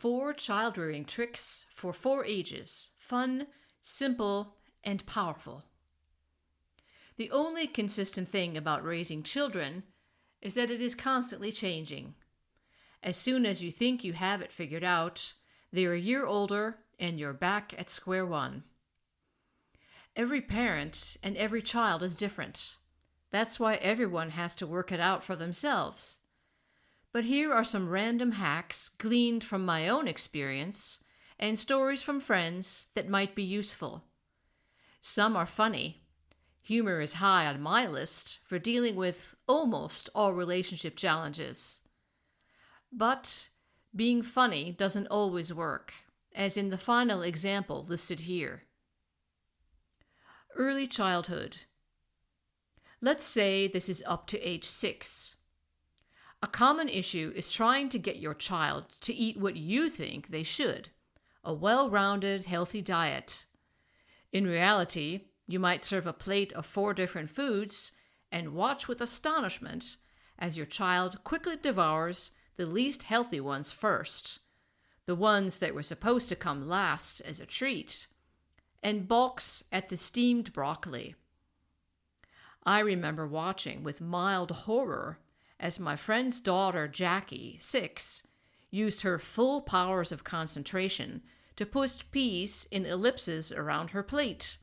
4 child-rearing tricks for 4 ages. Fun, simple, and powerful. The only consistent thing about raising children is that it is constantly changing. As soon as you think you have it figured out, they're a year older and you're back at square one. Every parent and every child is different. That's why everyone has to work it out for themselves. But here are some random hacks gleaned from my own experience and stories from friends that might be useful. Some are funny. Humor is high on my list for dealing with almost all relationship challenges. But being funny doesn't always work, as in the final example listed here. Early childhood. Let's say this is up to age 6. A common issue is trying to get your child to eat what you think they should, a well-rounded, healthy diet. In reality, you might serve a plate of 4 different foods and watch with astonishment as your child quickly devours the least healthy ones first, the ones that were supposed to come last as a treat, and balks at the steamed broccoli. I remember watching with mild horror as my friend's daughter, Jackie, 6, used her full powers of concentration to push peas in ellipses around her plate.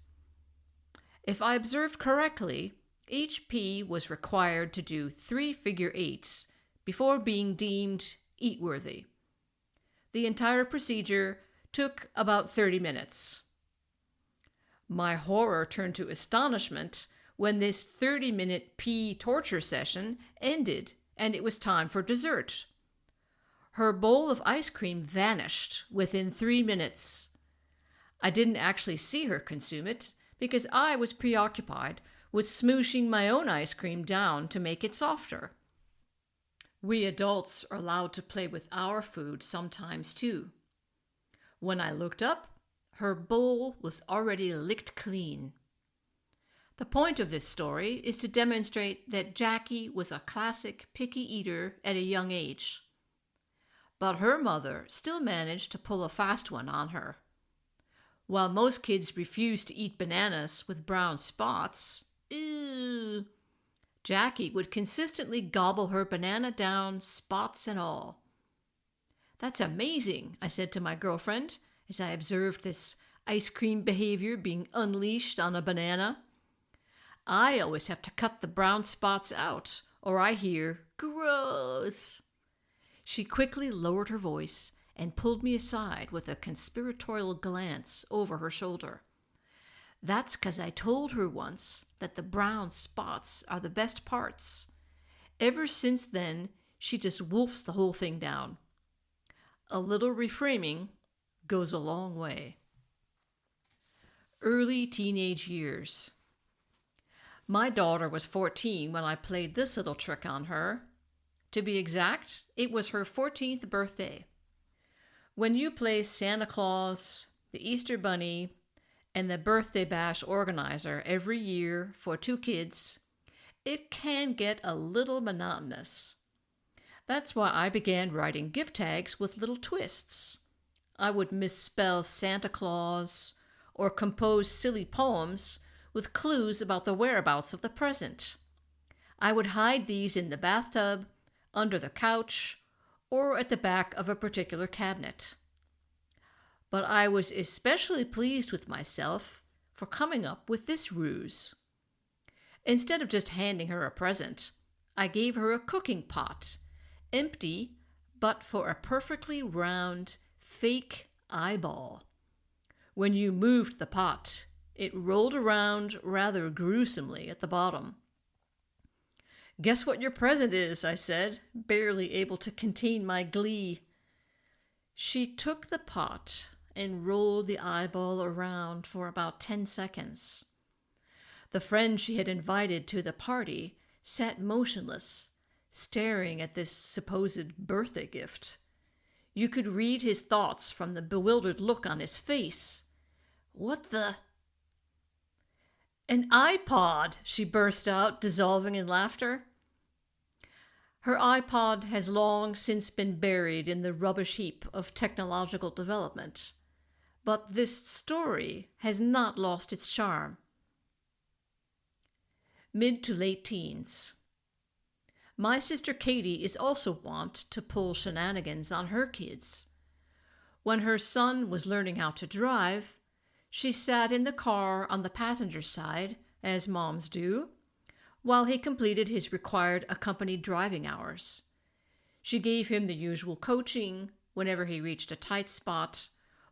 If I observed correctly, each pea was required to do 3 figure eights before being deemed eat-worthy. The entire procedure took about 30 minutes. My horror turned to astonishment when this 30-minute pea torture session ended and it was time for dessert. Her bowl of ice cream vanished within 3 minutes. I didn't actually see her consume it because I was preoccupied with smooshing my own ice cream down to make it softer. We adults are allowed to play with our food sometimes too. When I looked up, her bowl was already licked clean. The point of this story is to demonstrate that Jackie was a classic picky eater at a young age. But her mother still managed to pull a fast one on her. While most kids refuse to eat bananas with brown spots, Jackie would consistently gobble her banana down, spots and all. "That's amazing," I said to my girlfriend as I observed this ice cream behavior being unleashed on a banana. I always have to cut the brown spots out, or I hear, "Gross." She quickly lowered her voice and pulled me aside with a conspiratorial glance over her shoulder. "That's 'cause I told her once that the brown spots are the best parts. Ever since then, she just wolfs the whole thing down." A little reframing goes a long way. Early teenage years. My daughter was 14 when I played this little trick on her. To be exact, it was her 14th birthday. When you play Santa Claus, the Easter Bunny, and the birthday bash organizer every year for 2 kids, it can get a little monotonous. That's why I began writing gift tags with little twists. I would misspell Santa Claus or compose silly poems with clues about the whereabouts of the present. I would hide these in the bathtub, under the couch, or at the back of a particular cabinet. But I was especially pleased with myself for coming up with this ruse. Instead of just handing her a present, I gave her a cooking pot, empty but for a perfectly round, fake eyeball. When you moved the pot, it rolled around rather gruesomely at the bottom. "Guess what your present is," I said, barely able to contain my glee. She took the pot and rolled the eyeball around for about 10 seconds. The friend she had invited to the party sat motionless, staring at this supposed birthday gift. You could read his thoughts from the bewildered look on his face. "What the—" "An iPod!" she burst out, dissolving in laughter. Her iPod has long since been buried in the rubbish heap of technological development, but this story has not lost its charm. Mid to late teens. My sister Katie is also wont to pull shenanigans on her kids. When her son was learning how to drive, she sat in the car on the passenger side, as moms do, while he completed his required accompanied driving hours. She gave him the usual coaching whenever he reached a tight spot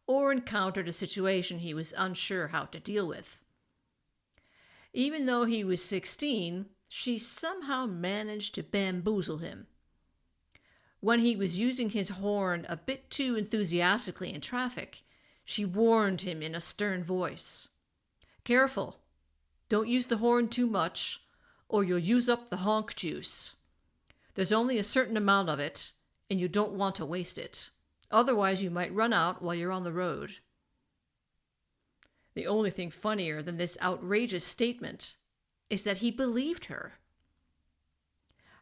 or encountered a situation he was unsure how to deal with. Even though he was 16, she somehow managed to bamboozle him. When he was using his horn a bit too enthusiastically in traffic, she warned him in a stern voice. "Careful, don't use the horn too much, or you'll use up the honk juice. There's only a certain amount of it, and you don't want to waste it. Otherwise, you might run out while you're on the road." The only thing funnier than this outrageous statement is that he believed her.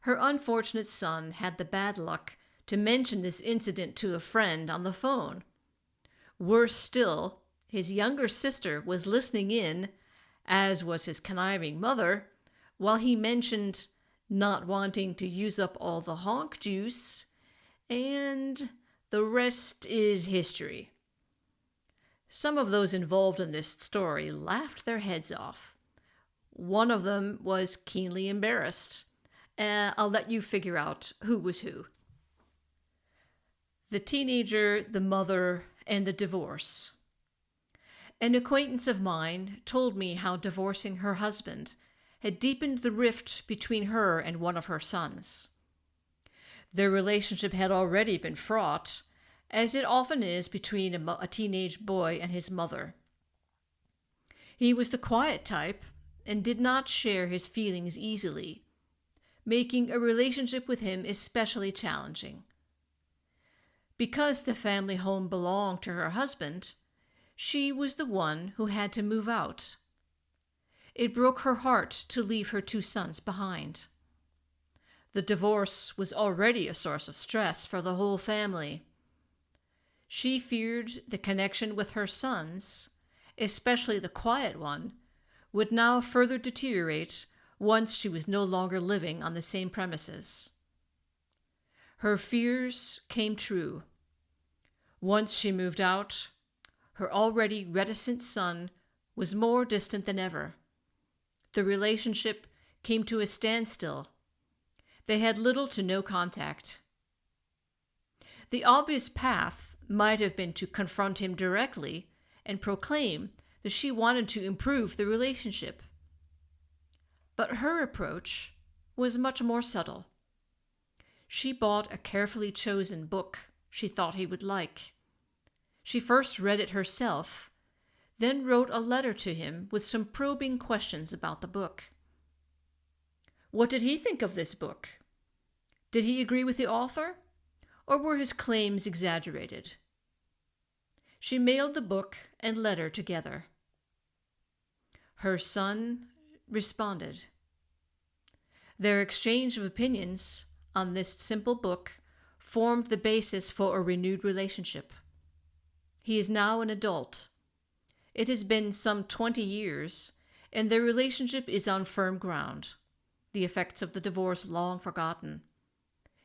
Her unfortunate son had the bad luck to mention this incident to a friend on the phone. Worse still, his younger sister was listening in, as was his conniving mother, while he mentioned not wanting to use up all the honk juice, and the rest is history. Some of those involved in this story laughed their heads off. One of them was keenly embarrassed. I'll let you figure out who was who. The teenager, the mother, and the divorce. An acquaintance of mine told me how divorcing her husband had deepened the rift between her and one of her sons. Their relationship had already been fraught, as it often is between a teenage boy and his mother. He was the quiet type and did not share his feelings easily, making a relationship with him especially challenging. Because the family home belonged to her husband, she was the one who had to move out. It broke her heart to leave her 2 sons behind. The divorce was already a source of stress for the whole family. She feared the connection with her sons, especially the quiet one, would now further deteriorate once she was no longer living on the same premises. Her fears came true. Once she moved out, her already reticent son was more distant than ever. The relationship came to a standstill. They had little to no contact. The obvious path might have been to confront him directly and proclaim that she wanted to improve the relationship. But her approach was much more subtle. She bought a carefully chosen book she thought he would like. She first read it herself, then wrote a letter to him with some probing questions about the book. What did he think of this book? Did he agree with the author, or were his claims exaggerated? She mailed the book and letter together. Her son responded. Their exchange of opinions on this simple book formed the basis for a renewed relationship. He is now an adult. It has been some 20 years, and their relationship is on firm ground, the effects of the divorce long forgotten.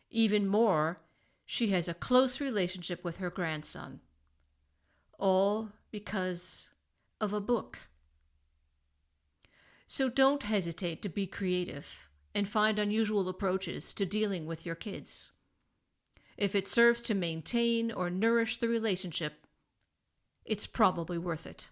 Even more, she has a close relationship with her grandson. All because of a book. So don't hesitate to be creative and find unusual approaches to dealing with your kids. If it serves to maintain or nourish the relationship, it's probably worth it.